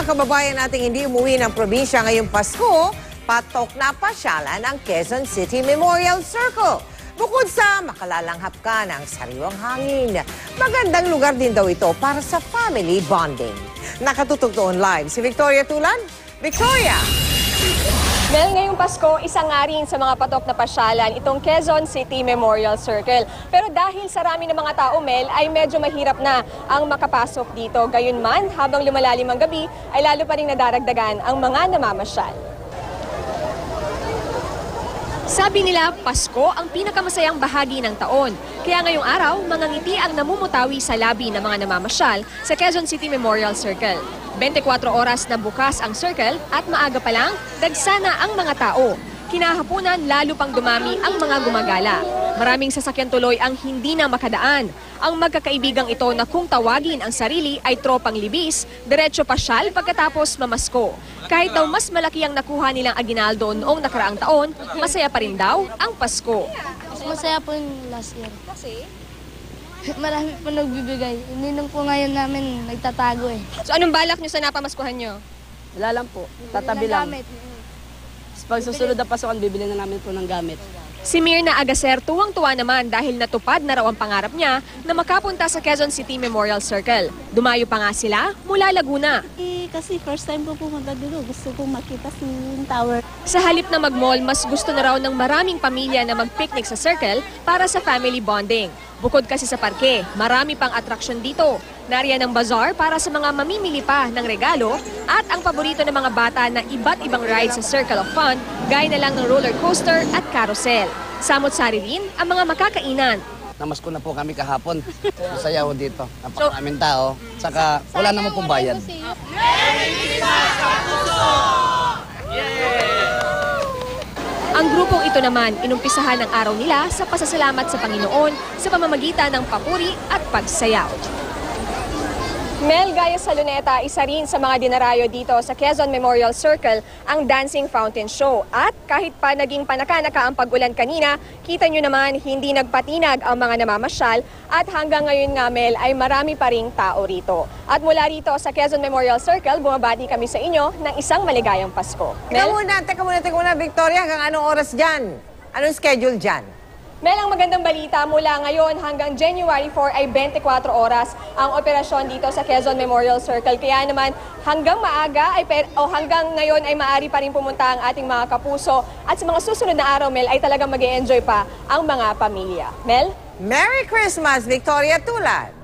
kababayan nating hindi umuwi ng probinsya ngayong Pasko, patok na pasyalan ang Quezon City Memorial Circle. Bukod sa makalalanghap ka ng sariwang hangin, magandang lugar din daw ito para sa family bonding. Nakatutok doon live si Victoria Tulan. Victoria! Well, ngayong Pasko, isa nga rin sa mga patok na pasyalan itong Quezon City Memorial Circle. Pero dahil sa rami ng mga tao, Mel, ay medyo mahirap na ang makapasok dito. Gayunman, habang lumalalim ang gabi, ay lalo pa rin nadaragdagan ang mga namamasyal. Sabi nila, Pasko ang pinakamasayang bahagi ng taon. Kaya ngayong araw, mga ngiti ang namumutawi sa labi ng mga namamasyal sa Quezon City Memorial Circle. 24 oras na bukas ang circle at maaga pa lang, dagsana ang mga tao. Kinahapunan, lalo pang dumami ang mga gumagala. Maraming sasakyan tuloy ang hindi na makadaan. Ang magkakaibigang ito na kung tawagin ang sarili ay tropang libis, diretso pasyal pagkatapos mamasko. Kahit daw mas malaki ang nakuha nilang aginaldo noong nakaraang taon, masaya pa rin daw ang Pasko. Masaya po yung last year. Kasi? Marami po nagbibigay. Hindi nung po ngayon namin nagtatago eh. So anong balak nyo sa napamaskuhan nyo? Wala lang po. Tatabi lang. Pag susunod na pasukan, bibili na namin po ng gamit. Si Mirna Agacer tuwang-tuwa naman dahil natupad na raw ang pangarap niya na makapunta sa Quezon City Memorial Circle. Dumayo pa nga sila mula Laguna. Kasi first time ko pumunta dito, gusto kong makita si tower. Sa halip na mag-mall, mas gusto na raw ng maraming pamilya na mag-picnic sa circle para sa family bonding. Bukod kasi sa parke, marami pang atraksyon dito. Nariyan ang bazaar para sa mga mamimili pa ng regalo at ang paborito ng mga bata na iba't ibang rides sa Circle of Fun, gaya na lang ng roller coaster at carousel. Samot-sari rin ang mga makakainan. Namasko na po kami kahapon. Masaya ho dito. Napakaraming tao. Saka wala naman pong bayad. Ang grupong ito naman, inumpisahan ang araw nila sa pasasalamat sa Panginoon sa pamamagitan ng papuri at pagsayaw. Mel, gaya sa Luneta, isa rin sa mga dinarayo dito sa Quezon Memorial Circle ang Dancing Fountain Show. At kahit pa naging panaka-naka ang pag-ulan kanina, kita nyo naman hindi nagpatinag ang mga namamasyal at hanggang ngayon nga, Mel, ay marami pa ring tao rito. At mula rito sa Quezon Memorial Circle, bumabati kami sa inyo ng isang maligayang Pasko. Teka muna, Victoria, hanggang anong oras dyan? Anong schedule dyan? Mel, ang magandang balita, mula ngayon hanggang January 4 ay 24 oras ang operasyon dito sa Quezon Memorial Circle. Kaya naman hanggang maaga hanggang ngayon ay maaari pa rin pumunta ang ating mga kapuso. At sa mga susunod na araw, Mel, ay talagang mag-e-enjoy pa ang mga pamilya. Mel? Merry Christmas, Victoria Tulan!